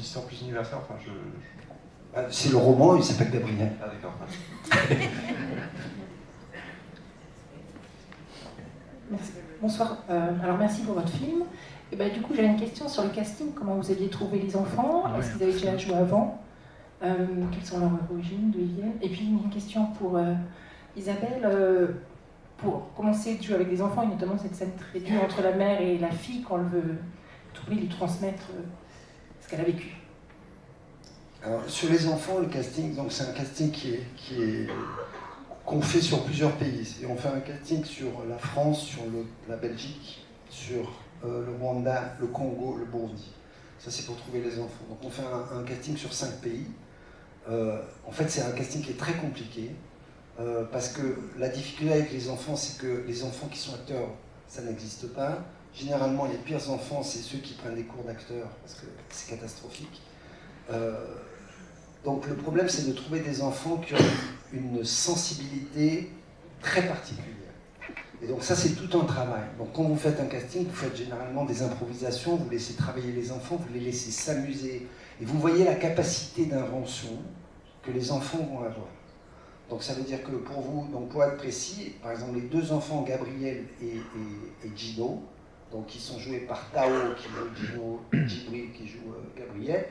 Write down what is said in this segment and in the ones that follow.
une histoire plus universelle, enfin c'est le roman, il s'appelle Gabriel. Ah d'accord. Merci. Bonsoir. Alors merci pour votre film. Et ben, du coup, j'avais une question sur le casting. Comment vous aviez trouvé les enfants? Est-ce qu'ils avaient déjà joué avant? Quelles sont leurs origines, d'où ils viennent? Et puis une question pour Isabelle. Pour commencer de jouer avec des enfants, et notamment cette scène très dure entre la mère et la fille, quand elle veut tout prix lui transmettre ce qu'elle a vécu. Alors, sur les enfants, le casting, donc c'est un casting qu'on fait sur plusieurs pays. Et on fait un casting sur la France, sur la Belgique, sur le Rwanda, le Congo, le Burundi. Ça, c'est pour trouver les enfants. Donc on fait un casting sur 5 pays. En fait, c'est un casting qui est très compliqué. Parce que la difficulté avec les enfants, c'est que les enfants qui sont acteurs, ça n'existe pas. Généralement, les pires enfants, c'est ceux qui prennent des cours d'acteurs, parce que c'est catastrophique. Donc le problème, c'est de trouver des enfants qui ont une sensibilité très particulière. Et donc ça, c'est tout un travail. Donc quand vous faites un casting, vous faites généralement des improvisations, vous laissez travailler les enfants, vous les laissez s'amuser. Et vous voyez la capacité d'invention que les enfants vont avoir. Donc ça veut dire que pour vous, donc pour être précis, par exemple les 2 enfants, Gabriel et Gino, donc qui sont joués par Tao qui joue Gino, et Djibril qui joue Gabriel.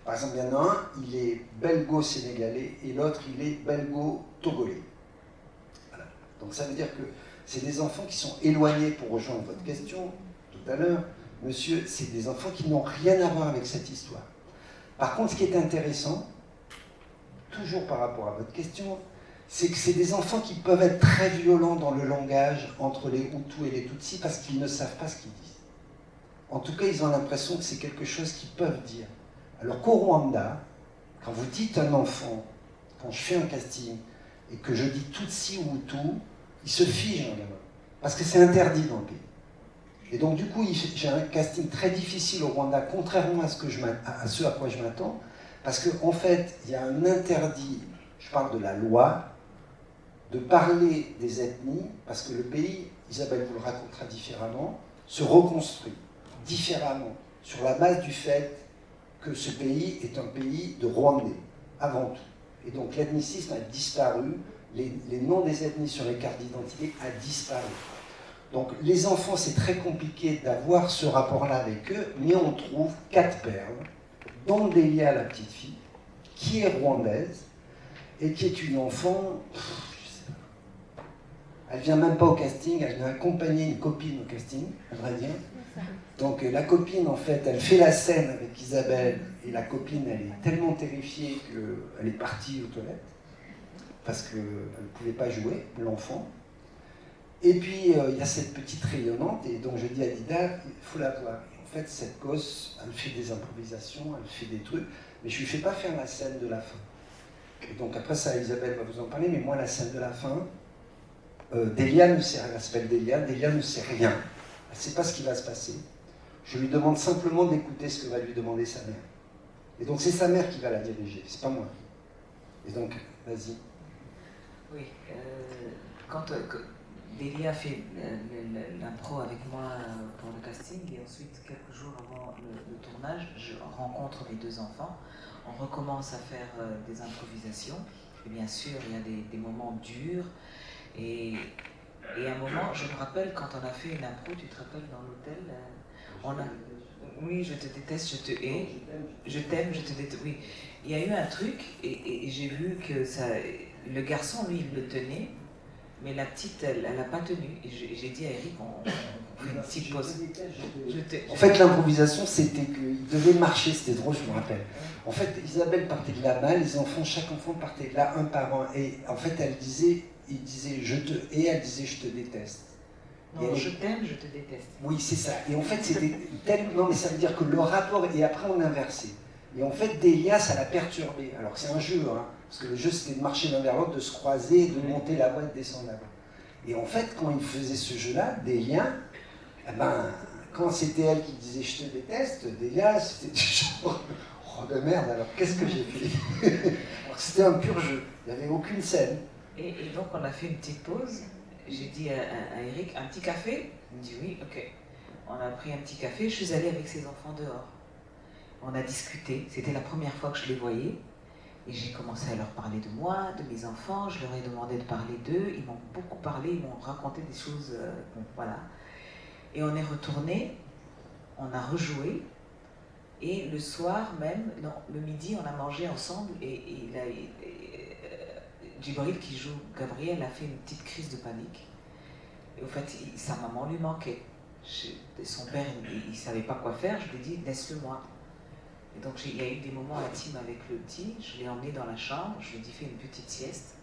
Par exemple, il y en a un, il est belgo-sénégalais et l'autre, il est belgo-togolais. Voilà. Donc ça veut dire que c'est des enfants qui sont éloignés, pour rejoindre votre question tout à l'heure, monsieur, c'est des enfants qui n'ont rien à voir avec cette histoire. Par contre, ce qui est intéressant, toujours par rapport à votre question, c'est que c'est des enfants qui peuvent être très violents dans le langage entre les Hutus et les Tutsis parce qu'ils ne savent pas ce qu'ils disent. En tout cas, ils ont l'impression que c'est quelque chose qu'ils peuvent dire. Alors qu'au Rwanda, quand vous dites un enfant, quand je fais un casting, et que je dis Tutsi ou Hutu, il se fige un gamin. Parce que c'est interdit dans le pays. Et donc du coup, j'ai un casting très difficile au Rwanda, contrairement à ce à quoi je m'attends, parce qu'en fait, il y a un interdit, je parle de la loi, de parler des ethnies, parce que le pays, Isabelle vous le racontera différemment, se reconstruit différemment, sur la base du fait que ce pays est un pays de Rwandais, avant tout. Et donc l'ethnicisme a disparu, les noms des ethnies sur les cartes d'identité a disparu. Donc les enfants, c'est très compliqué d'avoir ce rapport-là avec eux, mais on trouve 4 perles, dont Delia, la petite fille, qui est rwandaise, et qui est une enfant... Elle vient même pas au casting, elle vient accompagner une copine au casting, à vrai dire. Donc la copine, en fait, elle fait la scène avec Isabelle, et la copine, elle est tellement terrifiée qu'elle est partie aux toilettes, parce qu'elle ne pouvait pas jouer, l'enfant. Et puis, il y a cette petite rayonnante, et donc je dis à Dida, il faut la voir. Et en fait, cette gosse, elle fait des improvisations, elle fait des trucs, mais je ne lui fais pas faire la scène de la fin. Et donc après ça, Isabelle va vous en parler, mais moi, la scène de la fin, Delia ne sait rien, elle s'appelle Delia ne sait rien. Elle ne sait pas ce qui va se passer. Je lui demande simplement d'écouter ce que va lui demander sa mère. Et donc c'est sa mère qui va la diriger, c'est pas moi. Et donc, vas-y. Oui, quand Delia fait l'impro avec moi pour le casting, et ensuite, quelques jours avant le tournage, je rencontre les 2 enfants. On recommence à faire des improvisations. Et bien sûr, il y a des moments durs. Et à un moment, je me rappelle quand on a fait une impro, tu te rappelles dans l'hôtel, oui, je te déteste, je te hais, je t'aime, je te déteste, oui. Il y a eu un truc, et j'ai vu que ça, le garçon, lui, il le tenait, mais la petite, elle n'a pas tenu. Et j'ai dit à Eric, on fait une petite pause. En fait, l'improvisation, c'était qu'il devait marcher, c'était drôle, je me rappelle. En fait, Isabelle partait de là-bas, les enfants, chaque enfant partait de là, un par un. Et en fait, il disait je te hais, elle disait je te déteste. Non, je t'aime, je te déteste. Oui, c'est ça. Et en fait, c'était tellement... Non, mais ça veut dire que le rapport... Et après, on inversait. Et en fait, Delia, ça l'a perturbé. Alors, c'est un jeu, hein, parce que le jeu, c'était de marcher l'un vers l'autre, de se croiser, de monter la voie et de descendre la voie. Et en fait, quand il faisait ce jeu-là, Delia, eh ben, quand c'était elle qui disait « je te déteste », Delia, c'était du genre « oh de merde, alors qu'est-ce que j'ai fait ?» Alors, c'était un pur jeu. Il n'y avait aucune scène. Et donc, on a fait une petite pause. J'ai dit à Eric, un petit café? Il me dit oui, ok. On a pris un petit café, je suis allée avec ses enfants dehors. On a discuté, c'était la première fois que je les voyais. Et j'ai commencé à leur parler de moi, de mes enfants, je leur ai demandé de parler d'eux, ils m'ont beaucoup parlé, ils m'ont raconté des choses, bon, voilà. Et on est retourné, on a rejoué, et le soir même, non, le midi, on a mangé ensemble, et Djibril, qui joue Gabriel, a fait une petite crise de panique. Et au fait, sa maman lui manquait. Son père, il ne savait pas quoi faire, je lui ai dit, laisse-le moi. Et donc il y a eu des moments intimes avec le petit, je l'ai emmené dans la chambre, je lui ai dit fais une petite sieste.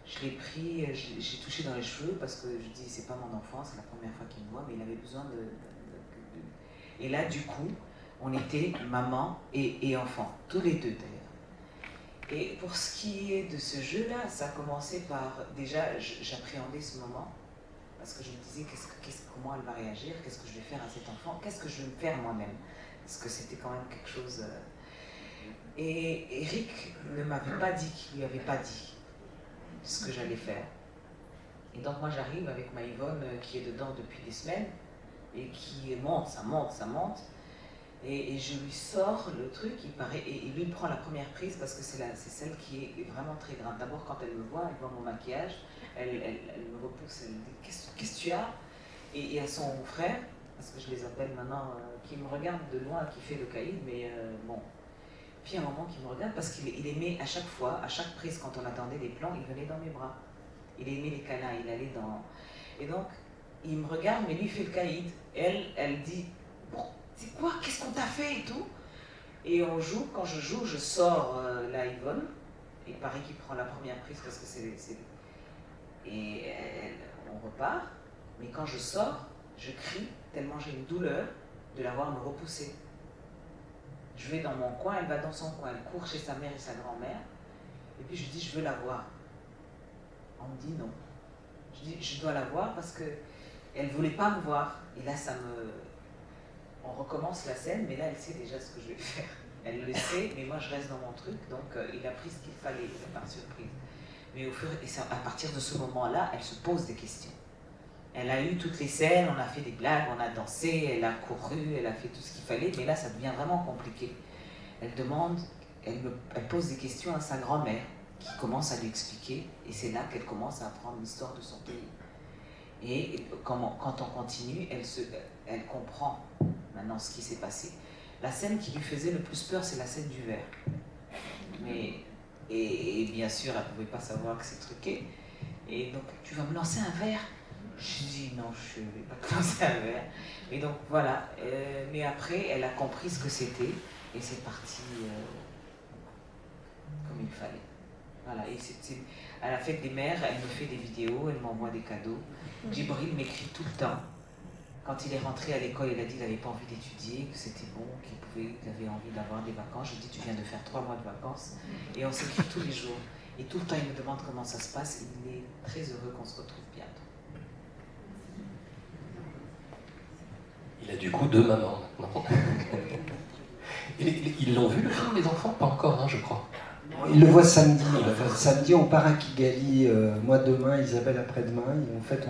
Je l'ai pris, j'ai touché dans les cheveux parce que je dis c'est pas mon enfant, c'est la première fois qu'il me voit, mais il avait besoin de... Et là du coup, on était maman et enfant, tous les deux d'ailleurs. Et pour ce qui est de ce jeu-là, ça a commencé par, déjà j'appréhendais ce moment, parce que je me disais comment elle va réagir, qu'est-ce que je vais faire à cet enfant, qu'est-ce que je vais me faire moi-même. Parce que c'était quand même quelque chose... Et Eric ne m'avait pas dit qu'il lui avait pas dit ce que j'allais faire. Et donc moi j'arrive avec ma Yvonne qui est dedans depuis des semaines et qui monte, ça monte, ça monte. Et je lui sors le truc, il paraît, et lui prend la première prise parce que c'est celle qui est vraiment très grande. D'abord quand elle me voit mon maquillage, elle me repousse, elle me dit qu'est-ce que tu as? Et à son frère, parce que je les appelle maintenant, qui me regarde de loin, qui fait le caïd, mais bon. Puis un moment qui me regarde, parce qu'il aimait à chaque fois, à chaque prise, quand on attendait les plans, il venait dans mes bras. Il aimait les câlins, il allait dans... Et donc, il me regarde, mais lui, il fait le caïd. Elle dit, bon, c'est quoi? Qu'est-ce qu'on t'a fait et tout? Et on joue, quand je joue, je sors la Yvonne. Il paraît qu'il prend la première prise, parce que c'est... Et on repart. Mais quand je sors, je crie, tellement j'ai une douleur de la voir me repousser. Je vais dans mon coin, elle va dans son coin, elle court chez sa mère et sa grand-mère, et puis je dis, je veux la voir. On me dit non. Je dis, je dois la voir parce qu'elle ne voulait pas me voir. Et là, on recommence la scène, mais là, elle sait déjà ce que je vais faire. Elle le sait, mais moi, je reste dans mon truc, donc il a pris ce qu'il fallait, par surprise. Mais à partir de ce moment-là, elle se pose des questions. Elle a eu toutes les scènes, on a fait des blagues, on a dansé, elle a couru, elle a fait tout ce qu'il fallait, mais là ça devient vraiment compliqué. Elle demande, elle pose des questions à sa grand-mère, qui commence à lui expliquer, et c'est là qu'elle commence à apprendre l'histoire de son pays. Et quand on continue, elle comprend maintenant ce qui s'est passé. La scène qui lui faisait le plus peur, c'est la scène du verre. Et bien sûr, elle ne pouvait pas savoir que c'est truqué. Et donc, tu vas me lancer un verre? Je dis non, je ne vais pas te lancer un verre. Et donc voilà, mais après elle a compris ce que c'était et c'est parti comme il fallait. Voilà, et à la fête des mères, elle me fait des vidéos, elle m'envoie des cadeaux. Djibril m'écrit tout le temps. Quand il est rentré à l'école, il a dit qu'il n'avait pas envie d'étudier, que c'était bon, qu'il avait envie d'avoir des vacances. Je lui ai dit tu viens de faire 3 mois de vacances et on s'écrit tous les jours. Et tout le temps il me demande comment ça se passe et il est très heureux qu'on se retrouve bientôt. Il a du coup 2 mamans maintenant. Ils l'ont vu le film, les enfants? Pas encore, hein, je crois. Ils le voient samedi. Samedi, on part à Kigali. Moi demain, Isabelle après-demain. Et en fait,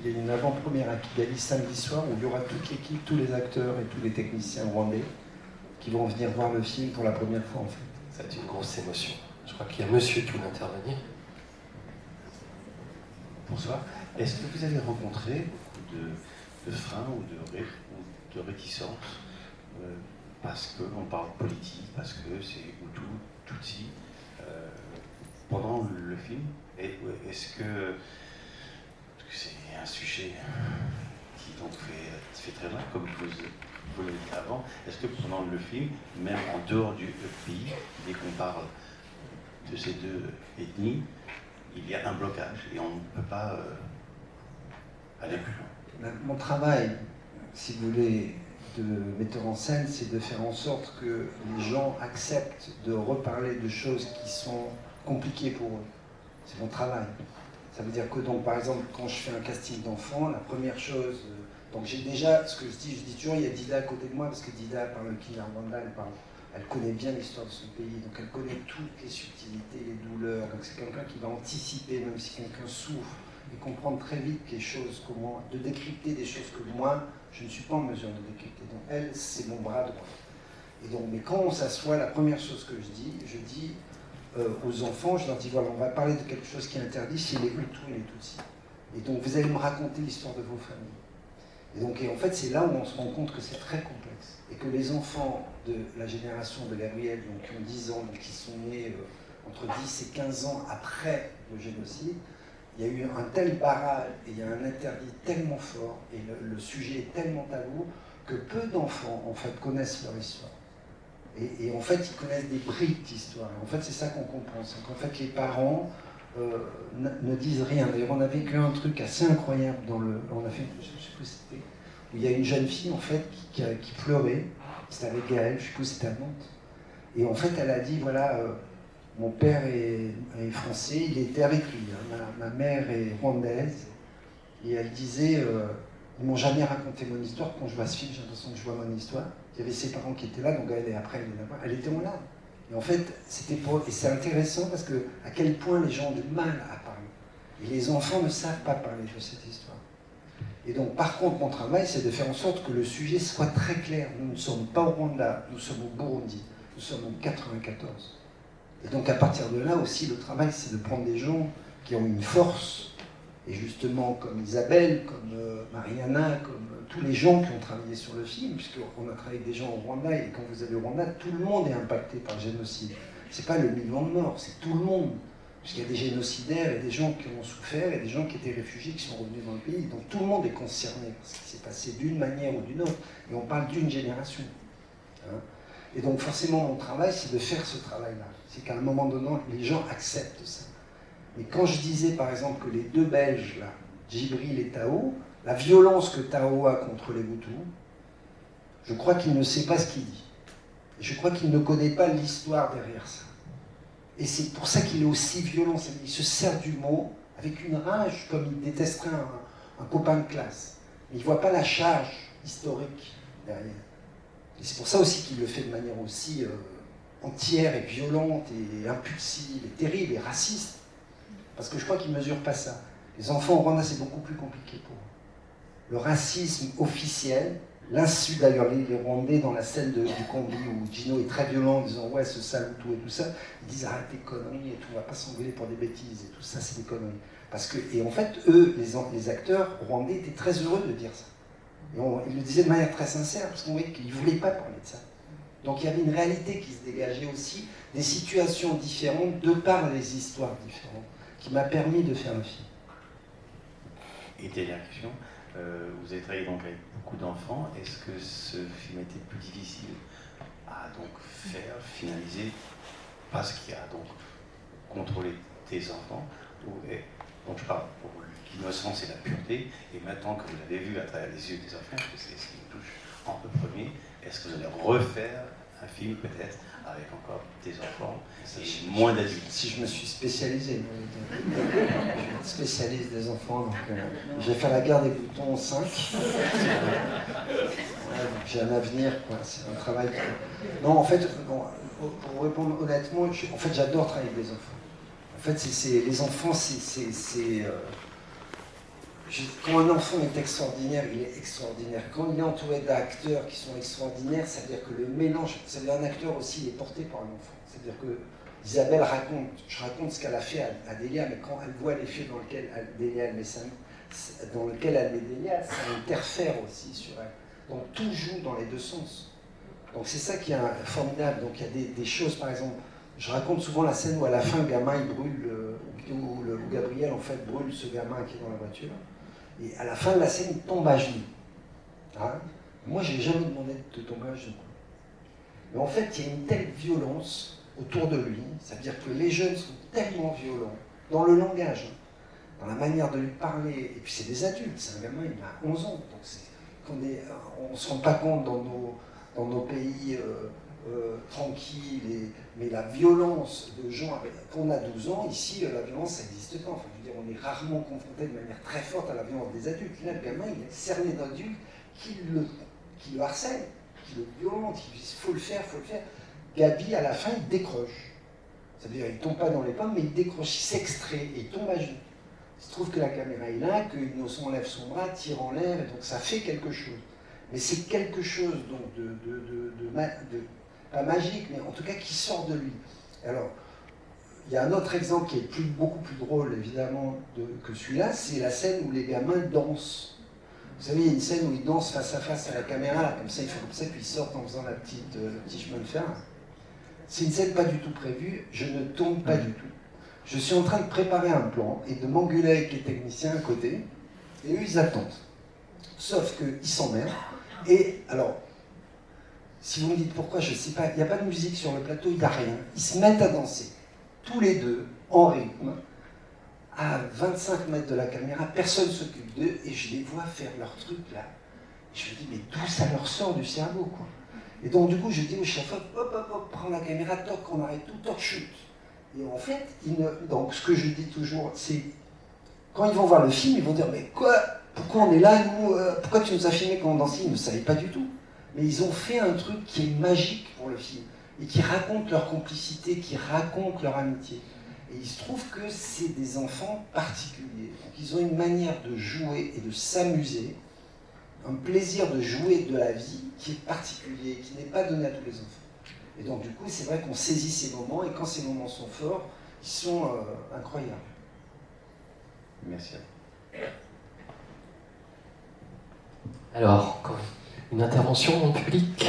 il y a une avant-première à Kigali samedi soir où il y aura toute l'équipe, tous les acteurs et tous les techniciens rwandais qui vont venir voir le film pour la première fois en fait. Ça va être une grosse émotion. Je crois qu'il y a monsieur qui veut intervenir. Bonsoir. Est-ce que vous avez rencontré beaucoup de freins ou de réticences parce qu'on parle politique, parce que c'est Hutu, Tutsi, pendant le film? Est-ce que c'est un sujet qui donc fait très mal, comme vous l'avez dit avant? Est-ce que pendant le film, même en dehors du pays, dès qu'on parle de ces deux ethnies, il y a un blocage et on ne peut pas aller plus loin? Mon travail, si vous voulez, de metteur en scène, c'est de faire en sorte que les gens acceptent de reparler de choses qui sont compliquées pour eux. C'est mon travail. Ça veut dire que, donc, par exemple, quand je fais un casting d'enfants, la première chose... donc j'ai déjà, ce que je dis toujours, il y a Dida à côté de moi, parce que Dida parle le Kinyarwanda, elle connaît bien l'histoire de son pays, donc elle connaît toutes les subtilités, les douleurs, donc c'est quelqu'un qui va anticiper, même si quelqu'un souffre, et comprendre très vite les choses, de décrypter des choses que moi, je ne suis pas en mesure de décrypter. Donc elle, c'est mon bras droit. Et donc, mais quand on s'assoit, la première chose que je dis aux enfants, je leur dis voilà, on va parler de quelque chose qui est interdit, c'est les Hutus et les Tutsis. Et donc vous allez me raconter l'histoire de vos familles. Et donc, en fait, c'est là où on se rend compte que c'est très complexe. Et que les enfants de la génération de l'Ariel, donc qui ont 10 ans, donc qui sont nés entre 10 et 15 ans après le génocide, il y a eu un tel barrage et il y a un interdit tellement fort et le sujet est tellement tabou que peu d'enfants en fait connaissent leur histoire. Et en fait, ils connaissent des briques d'histoire. En fait, c'est ça qu'on comprend. C'est qu'en fait, les parents ne disent rien. D'ailleurs, on a vécu un truc assez incroyable on a fait, je sais plus c'était, où il y a une jeune fille en fait qui pleurait. C'était avec Gaël, je sais plus c'était à Nantes. Et en fait, elle a dit voilà, mon père est français, il était avec lui. Hein. Ma mère est rwandaise. Et elle disait ils m'ont jamais raconté mon histoire. Quand je vois ce film, j'ai l'impression que je vois mon histoire. Il y avait ses parents qui étaient là, donc elle était en larmes. Et en fait, et c'est intéressant parce que à quel point les gens ont du mal à parler. Et les enfants ne savent pas parler de cette histoire. Et donc, par contre, mon travail, c'est de faire en sorte que le sujet soit très clair. Nous ne sommes pas au Rwanda, nous sommes au Burundi, nous sommes en 94. Et donc, à partir de là aussi, le travail, c'est de prendre des gens qui ont une force, et justement, comme Isabelle, comme Mariana, comme tous les gens qui ont travaillé sur le film, puisqu'on a travaillé avec des gens au Rwanda, et quand vous allez au Rwanda, tout le monde est impacté par le génocide. C'est pas le million de morts, c'est tout le monde. Puisqu'il y a des génocidaires, et des gens qui ont souffert, et des gens qui étaient réfugiés, qui sont revenus dans le pays. Donc tout le monde est concerné par ce qui s'est passé d'une manière ou d'une autre. Et on parle d'une génération. Hein. Et donc forcément, mon travail, c'est de faire ce travail-là. C'est qu'à un moment donné, les gens acceptent ça. Mais quand je disais, par exemple, que les deux Belges, là, Djibril et Tao, la violence que Tao a contre les Hutus, je crois qu'il ne sait pas ce qu'il dit. Et je crois qu'il ne connaît pas l'histoire derrière ça. Et c'est pour ça qu'il est aussi violent. Il se sert du mot avec une rage, comme il détesterait un copain de classe. Mais il ne voit pas la charge historique derrière. Et c'est pour ça aussi qu'il le fait de manière aussi entière et violente et impulsive et terrible et raciste. Parce que je crois qu'il ne mesure pas ça. Les enfants au Rwanda, c'est beaucoup plus compliqué pour eux. Le racisme officiel, l'insulte d'ailleurs les Rwandais dans la scène du combi où Gino est très violent en disant ouais ce sale tout et tout ça, ils disent arrête tes conneries et tout, on va pas s'engueuler pour des bêtises et tout ça c'est des conneries. Parce que, et en fait eux, les acteurs rwandais étaient très heureux de dire ça. Et ils le disaient de manière très sincère parce qu'on voyait qu'ils ne voulaient pas parler de ça. Donc il y avait une réalité qui se dégageait aussi, des situations différentes de par les histoires différentes, qui m'a permis de faire le film. Et dernière question, vous avez travaillé donc avec beaucoup d'enfants. Est-ce que ce film était plus difficile à donc faire, finaliser, parce qu'il y a donc contrôlé tes enfants, donc je parle pour l'innocence et la pureté, et maintenant que vous l'avez vu à travers les yeux des enfants, parce que c'est ce qui me touche en premier, est-ce que vous allez refaire un film peut-être avec encore des enfants et moins d'adultes? Si je me suis spécialisé, je suis spécialiste des enfants, donc j'ai fait la guerre des boutons 5. Ouais, j'ai un avenir, quoi. C'est un travail. Non, en fait, bon, pour répondre honnêtement, en fait, j'adore travailler avec les enfants. En fait, les enfants, quand un enfant est extraordinaire, il est extraordinaire. Quand il est entouré d'acteurs qui sont extraordinaires, ça veut dire que le mélange, ça veut dire un acteur aussi, il est porté par un enfant. C'est-à-dire que Isabelle je raconte ce qu'elle a fait à Delia, mais quand elle voit l'effet dans lequel elle met Delia, ça interfère aussi sur elle. Donc tout joue dans les deux sens. Donc c'est ça qui est formidable. Donc il y a des choses, par exemple, je raconte souvent la scène où à la fin le gamin il brûle, où Gabriel en fait brûle ce gamin qui est dans la voiture. Et à la fin de la scène, il tombe à genoux. Hein? Moi, je n'ai jamais demandé de tomber à genoux. Mais en fait, il y a une telle violence autour de lui, c'est-à-dire que les jeunes sont tellement violents, dans le langage, dans la manière de lui parler, et puis c'est des adultes, c'est un gamin, il a 11 ans, donc on ne se rend pas compte dans nos pays tranquilles, mais la violence de gens, quand on a 12 ans, ici, la violence, ça n'existe pas. Enfin, je veux dire, on est rarement confronté de manière très forte à la violence des adultes. Là, le gamin, il est cerné d'adultes qui le harcèlent, qui le violentent, qui disent « faut le faire, faut le faire ». Gabi, à la fin, il décroche. C'est-à-dire, il ne tombe pas dans les pommes, mais il décroche, il s'extrait et il tombe à genoux. Il se trouve que la caméra est là, que Innocent lève son bras, tire en l'air, et donc ça fait quelque chose. Mais c'est quelque chose donc pas magique, mais en tout cas qui sort de lui. Alors, il y a un autre exemple qui est beaucoup plus drôle, évidemment, que celui-là, c'est la scène où les gamins dansent. Vous savez, il y a une scène où ils dansent face à face à la caméra, là, comme ça, ils font comme ça, puis ils sortent en faisant le petit chemin de fer. C'est une scène pas du tout prévue, je ne tourne pas du tout. Je suis en train de préparer un plan et de m'engueuler avec les techniciens à côté, et eux, ils attendent. Sauf qu'ils s'emmerdent. Et alors, si vous me dites pourquoi, je ne sais pas, il n'y a pas de musique sur le plateau, il n'y a rien. Ils se mettent à danser, tous les deux, en rythme, à 25 mètres de la caméra, personne ne s'occupe d'eux, et je les vois faire leur truc là. Et je me dis, mais d'où ça leur sort du cerveau, quoi. Et donc, du coup, je dis au chef, hop, hop, hop, prends la caméra, toc, on arrête tout, toc, chute. Et en fait, donc ce que je dis toujours, c'est, quand ils vont voir le film, ils vont dire, mais quoi, pourquoi on est là, nous, pourquoi tu nous as filmé quand on dansait? Ils ne savaient pas du tout. Mais ils ont fait un truc qui est magique pour le film, et qui raconte leur complicité, qui raconte leur amitié. Et il se trouve que c'est des enfants particuliers. Donc ils ont une manière de jouer et de s'amuser, un plaisir de jouer de la vie qui est particulier, qui n'est pas donné à tous les enfants. Et donc du coup, c'est vrai qu'on saisit ces moments, et quand ces moments sont forts, ils sont incroyables. Merci. Alors, encore une intervention en public.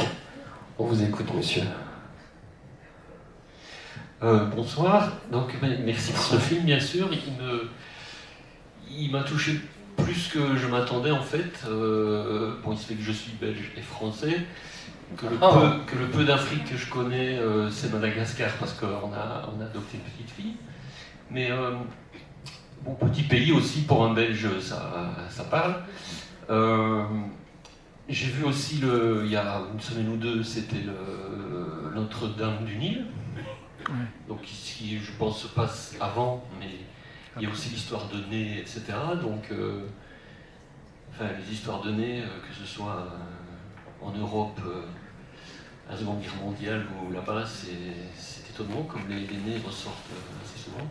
On vous écoute, monsieur. Bonsoir. Donc, merci pour ce film, bien sûr. Il m'a touché plus que je m'attendais, en fait. Bon, il se fait que je suis belge et français. Que le peu d'Afrique que je connais, c'est Madagascar, parce qu'on a adopté une petite fille. Mais, bon, petit pays aussi, pour un Belge, ça parle. J'ai vu aussi, il y a une semaine ou deux, c'était Notre-Dame du Nil. Donc ici, je pense, se passe avant, mais il y a aussi l'histoire de nez, etc. Donc, enfin, les histoires de nez, que ce soit en Europe, à la Seconde Guerre mondiale ou là-bas, c'est étonnant, comme les nez ressortent assez souvent.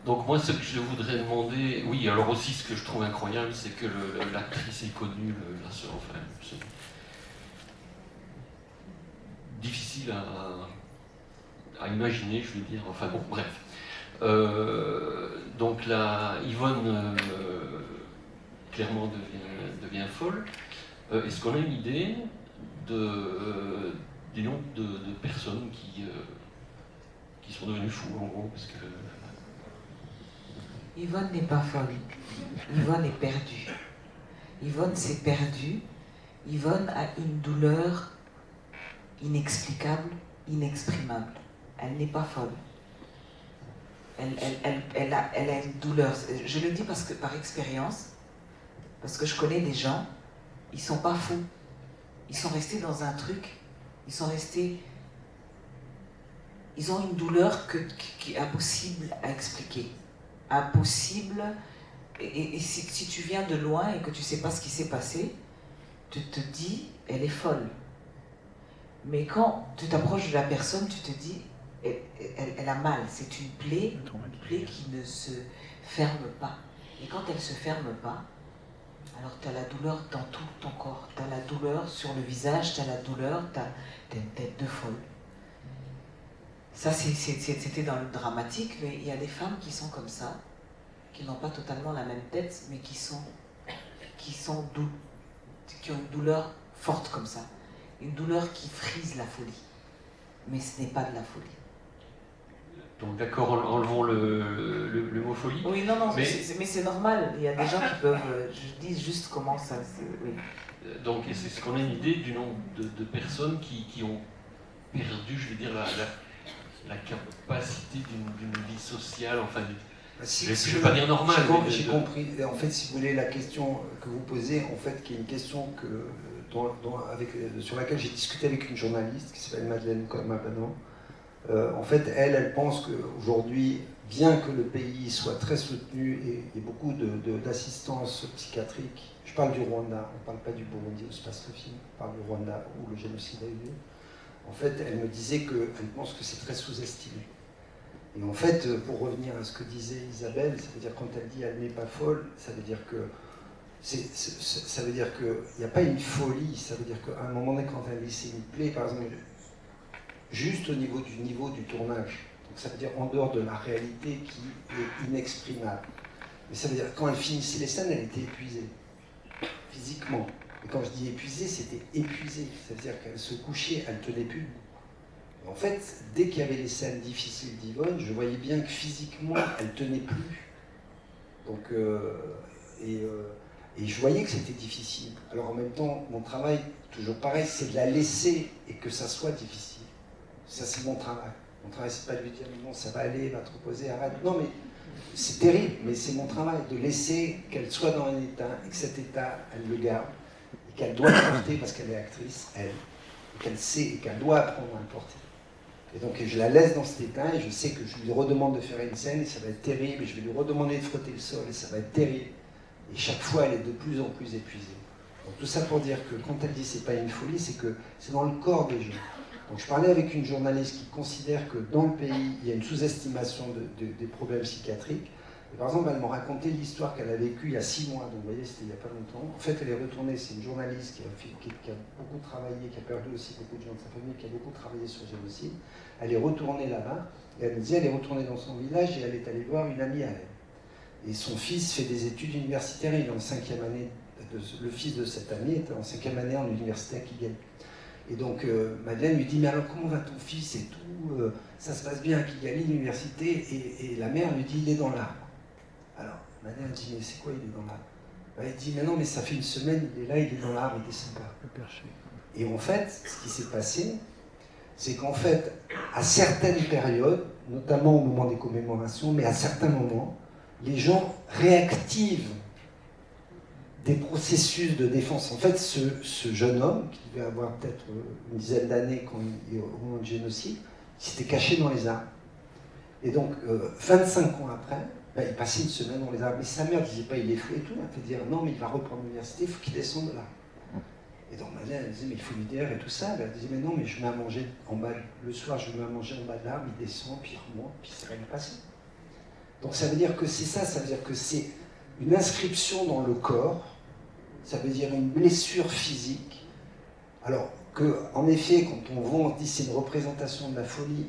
Donc moi, ce que je voudrais demander, oui, alors aussi ce que je trouve incroyable, c'est que l'actrice est connue, la sœur, enfin, c'est difficile à imaginer, je veux dire, enfin bon, bref. Donc là, Yvonne, clairement, devient folle. Est-ce qu'on a une idée du nombre de personnes qui sont devenues fous, en gros, parce que... Yvonne n'est pas folle. Yvonne est perdue. Yvonne s'est perdue. Yvonne a une douleur inexplicable, inexprimable. Elle n'est pas folle. Elle a une douleur. Je le dis parce que, par expérience, parce que je connais des gens, ils ne sont pas fous. Ils sont restés dans un truc. Ils ont une douleur qui est impossible à expliquer. Impossible. Et si tu viens de loin et que tu ne sais pas ce qui s'est passé, tu te dis, elle est folle. Mais quand tu t'approches de la personne, tu te dis, elle a mal. C'est une plaie qui ne se ferme pas. Et quand elle ne se ferme pas, alors tu as la douleur dans tout ton corps. Tu as la douleur sur le visage, tu as la douleur, tu as une tête de folle. Ça, c'était dans le dramatique, mais il y a des femmes qui sont comme ça, qui n'ont pas totalement la même tête, mais qui ont une douleur forte comme ça. Une douleur qui frise la folie. Mais ce n'est pas de la folie. Donc d'accord, enlevons le mot folie. Oui, non, mais c'est normal. Il y a des gens qui peuvent... Je dis juste comment ça... Oui. Donc est-ce qu'on a une idée du nombre de personnes qui ont perdu, je veux dire, la capacité d'une vie sociale, enfin, je ne vais pas dire normale. J'ai compris. En fait, si vous voulez, la question que vous posez, en fait, qui est une question sur laquelle j'ai discuté avec une journaliste qui s'appelle Madeleine Mabanon. En fait, elle pense qu'aujourd'hui, bien que le pays soit très soutenu et il y ait beaucoup d'assistance psychiatrique, je parle du Rwanda, on ne parle pas du Burundi où se passe le film, on parle du Rwanda où le génocide a eu lieu. En fait, elle me disait qu'elle pense que c'est très sous-estimé. Et en fait, pour revenir à ce que disait Isabelle, ça veut dire quand elle dit elle n'est pas folle, ça veut dire que ça veut dire qu'il n'y a pas une folie, ça veut dire qu'à un moment donné, quand un lycée me plaît, par exemple, juste au niveau du tournage, donc ça veut dire en dehors de la réalité qui est inexprimable. Mais ça veut dire que quand elle finissait les scènes, elle était épuisée, physiquement. Et quand je dis épuisée, c'était épuisée. Ça veut dire qu'elle se couchait, elle tenait plus debout. Et en fait, dès qu'il y avait les scènes difficiles d'Yvonne, je voyais bien que physiquement, elle tenait plus. Donc, et je voyais que c'était difficile. Alors en même temps, mon travail, toujours pareil, c'est de la laisser et que ça soit difficile. Ça, c'est mon travail. Mon travail, c'est pas de lui dire, non, ça va aller, va te reposer, arrête. Non, mais c'est terrible, mais c'est mon travail de laisser qu'elle soit dans un état, et que cet état, elle le garde, et qu'elle doit le porter parce qu'elle est actrice, elle, et qu'elle sait, et qu'elle doit apprendre à le porter. Et donc je la laisse dans cet état, et je sais que je lui redemande de faire une scène, et ça va être terrible, et je vais lui redemander de frotter le sol, et ça va être terrible. Et chaque fois, elle est de plus en plus épuisée. Donc tout ça pour dire que quand elle dit c'est pas une folie, c'est que c'est dans le corps des gens. Donc je parlais avec une journaliste qui considère que dans le pays, il y a une sous-estimation des problèmes psychiatriques. Et par exemple, elle m'a raconté l'histoire qu'elle a vécue il y a 6 mois, donc vous voyez, c'était il n'y a pas longtemps. En fait, elle est retournée, c'est une journaliste qui a beaucoup travaillé, qui a perdu aussi beaucoup de gens de sa famille, qui a beaucoup travaillé sur le génocide. Elle est retournée là-bas, et elle me disait, elle est retournée dans son village et elle est allée voir une amie à elle. Et son fils fait des études universitaires, il est en 5e année, le fils de cette amie est en 5e année en université à Kigali. Et donc Madeleine lui dit, mais alors comment va ton fils et tout, ça se passe bien à Kigali, l'université, et la mère lui dit, il est dans l'arbre. Alors Madeleine dit, mais c'est quoi il est dans l'arbre? Elle dit, mais non, mais ça fait une semaine, il est là, il est dans l'arbre, il descend pas. Et en fait, ce qui s'est passé, c'est qu'en fait, à certaines périodes, notamment au moment des commémorations, mais à certains moments, les gens réactivent des processus de défense. En fait, ce jeune homme, qui devait avoir peut-être une dizaine d'années au moment du génocide, il s'était caché dans les arbres. Et donc, 25 ans après, il passait une semaine dans les arbres. Mais sa mère ne disait pas il est fou et tout, elle fait dire non, mais il va reprendre l'université, il faut qu'il descende de là. Et donc, Madeleine, elle disait mais il faut lui dire et tout ça. Elle disait mais non, mais je mets à manger en bas, le soir, je mets à manger en bas de l'arbre, il descend, puis il remonte, puis c'est rien passé. Donc ça veut dire que c'est ça, ça veut dire que c'est une inscription dans le corps, ça veut dire une blessure physique. Alors qu'en effet, quand on dit c'est une représentation de la folie,